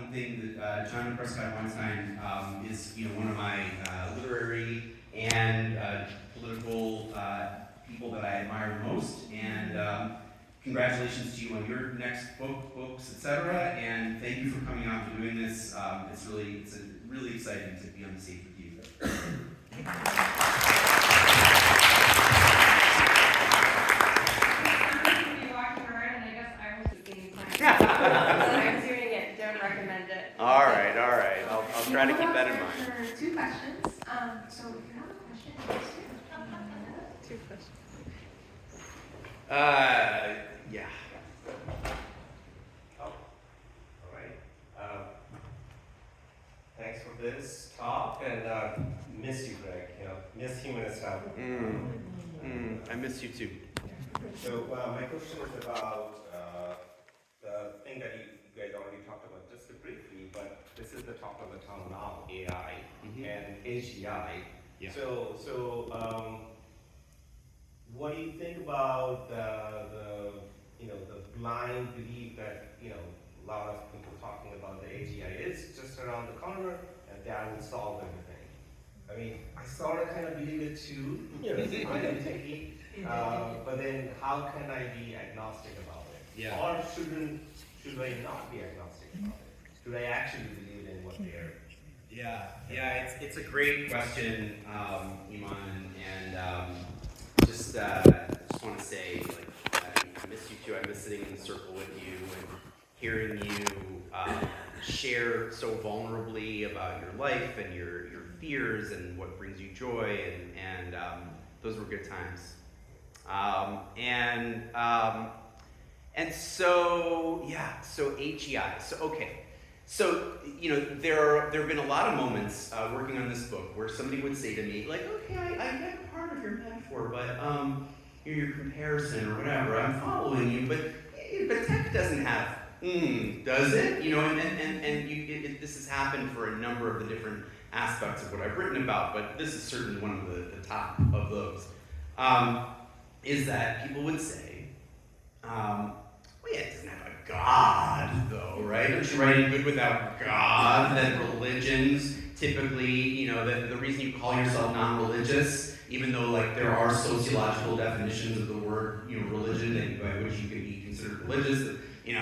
one thing that John Prescott Weinstein is one of my literary and political people that I admire most, and congratulations to you on your next books, etc. And thank you for coming out and doing this. It's really exciting to be on the stage with you. I'm doing it. Don't recommend it. All right. I'll try to keep that in mind. For 2 questions. So if you have a question, please do. 2 questions. Yeah. Oh, all right. Thanks for this talk, and miss you, Greg. Miss humanist stuff. I miss you too. So my question is about the thing that you guys already talked about just briefly, but this is the talk of the town now, AI and AGI. Yeah. So what do you think about the blind belief that a lot of people talking about the AGI is just around the corner and that will solve everything? I mean, I sort of kind of believe it too. I am techie. But then how can I be agnostic about it? Yeah. Or should I not be agnostic about it? Should I actually believe in what they're... Yeah, it's a great question, Iman, and just want to say, I miss you too. I miss sitting in the circle with you and hearing you share so vulnerably about your life and your fears and what brings you joy, and those were good times. So AGI. So there have been a lot of moments working on this book where somebody would say to me, like, okay, I get part of your metaphor, but your comparison or whatever, I'm following you, but tech doesn't have, does it? This has happened for a number of the different aspects of what I've written about, but this is certainly one of the top of those. Is that people would say, well, yeah, it doesn't have a God, though, right? Don't you write good without God? That religions typically, that the reason you call yourself non-religious, even though there are sociological definitions of the word, religion, by which you can be considered religious, it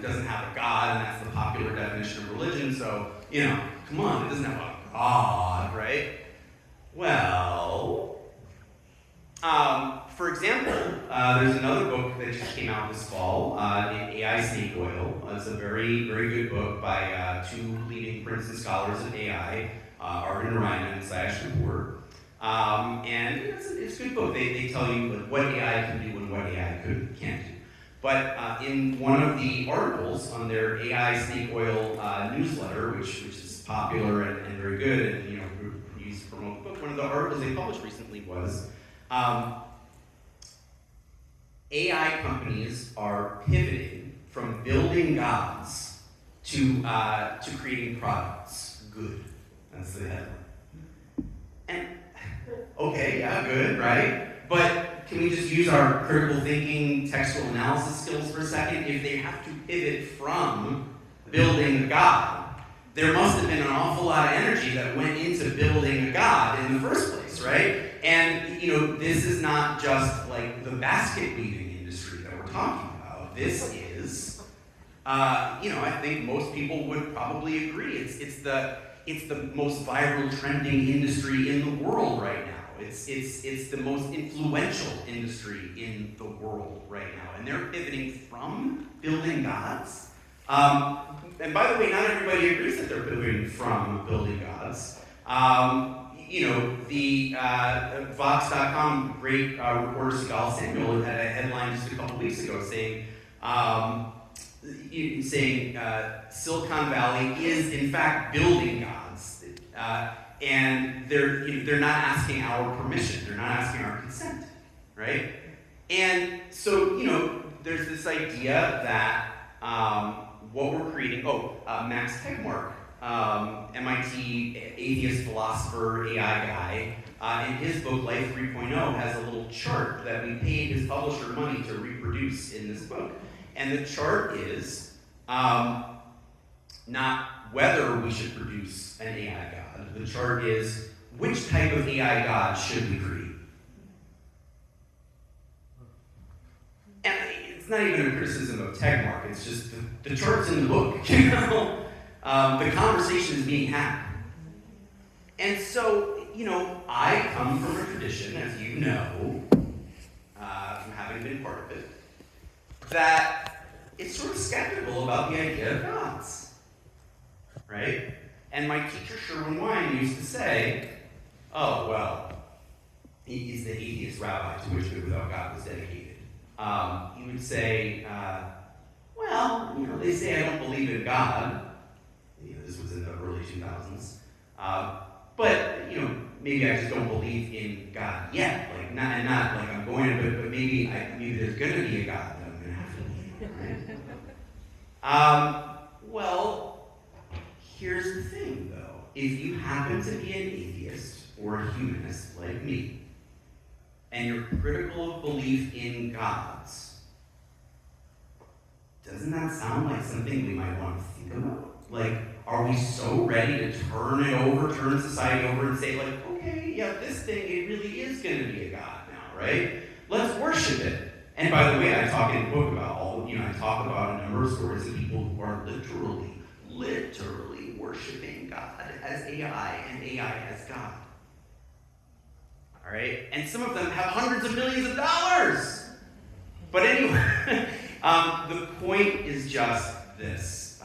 doesn't have a God, and that's the popular definition of religion. So, come on, it doesn't have a God, right? Well. For example, there's another book that just came out this fall, AI Snake Oil. It's a very, very good book by 2 leading Princeton scholars in AI, Arvind Narayan and Saya Shapur. And it's a good book. They tell you what AI can do and what AI can't do. But in one of the articles on their AI Snake Oil newsletter, which is popular and very good, and used to promote the book, one of the articles they published recently was AI companies are pivoting from building gods to creating products. Good. That's the headline. And okay, yeah, good, right? But can we just use our critical thinking, textual analysis skills for a second? If they have to pivot from building a god, there must have been an awful lot of energy that went into building a god in the first place, right? And, this is not just like the basket weaving industry that we're talking about. This is, I think most people would probably agree. It's the most viral, trending industry in the world right now. It's the most influential industry in the world right now. And they're pivoting from building gods. And by the way, not everybody agrees that they're pivoting from building gods. The Vox.com great reporter Sigal Samuel had a headline just a couple weeks ago saying Silicon Valley is in fact building gods, and they're not asking our permission, they're not asking our consent, right? And so there's this idea that what we're creating. Max Tegmark, MIT atheist philosopher, AI guy, in his book Life 3.0 has a little chart that we paid his publisher money to reproduce in this book. And the chart is not whether we should produce an AI God. The chart is which type of AI God should we create? And it's not even a criticism of Tegmark, it's just the chart's in the book, you know? The conversation is being had. And so, you know, I come from a tradition, as you know, from having been part of it, that is sort of skeptical about the idea of gods, right? And my teacher, Sherwin Wine, used to say, oh, well, he's the atheist rabbi to which Good Without God was dedicated. He would say, well, you know, they say I don't believe in God. You know, this was in the early 2000s. But, you know, maybe I just don't believe in God yet. Like, not like I'm going to, but maybe there's going to be a God that I'm going to have to believe in, right? Well, here's the thing, though. If you happen to be an atheist or a humanist like me, and you're critical of belief in gods, doesn't that sound like something we might want to think about? Like, are we so ready to turn society over and say, like, okay, yeah, this thing, it really is going to be a god now, right? Let's worship it. And by the way, I talk in the book about I talk about a number of stories of people who are literally worshiping God as AI and AI as God. All right? And some of them have hundreds of millions of dollars. But anyway, the point is just this.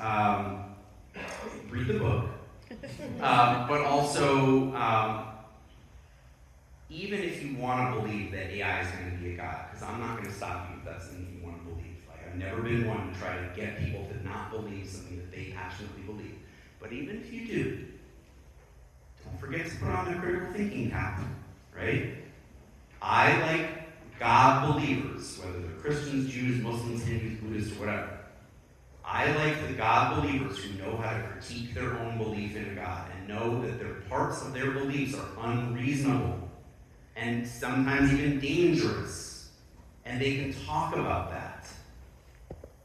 Read the book. But also, even if you want to believe that AI is going to be a god, because I'm not going to stop you if that's something you want to believe. Like, I've never been one to try to get people to not believe something that they passionately believe. But even if you do, don't forget to put on the critical thinking cap, right? I like God believers, whether they're Christians, Jews, Muslims, Hindus, Buddhists, or whatever. I like the God believers who know how to critique their own belief in a God and know that their parts of their beliefs are unreasonable and sometimes even dangerous, and they can talk about that.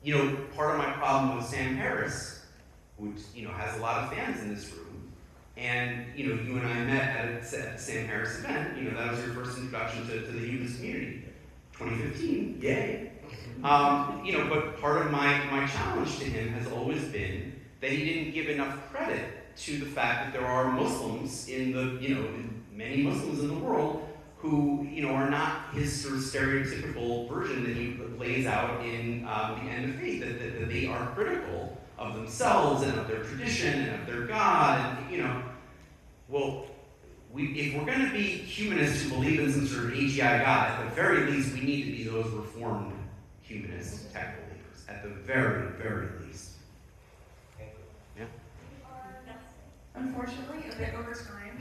You know, part of my problem with Sam Harris, which, you know, has a lot of fans in this room, and, you know, you and I met at the Sam Harris event, you know, that was your first introduction to the humanist community. 2015, yay. You know, but part of my challenge to him has always been that he didn't give enough credit to the fact that there are Muslims many Muslims in the world who, you know, are not his sort of stereotypical version that he lays out in The End of Faith, that they are critical of themselves and of their tradition and of their God, and, you know, well, if we're going to be humanists who believe in some sort of AGI God, at the very least, we need to be those reformed humanist tech believers, at the very, very least. Unfortunately, a bit over time.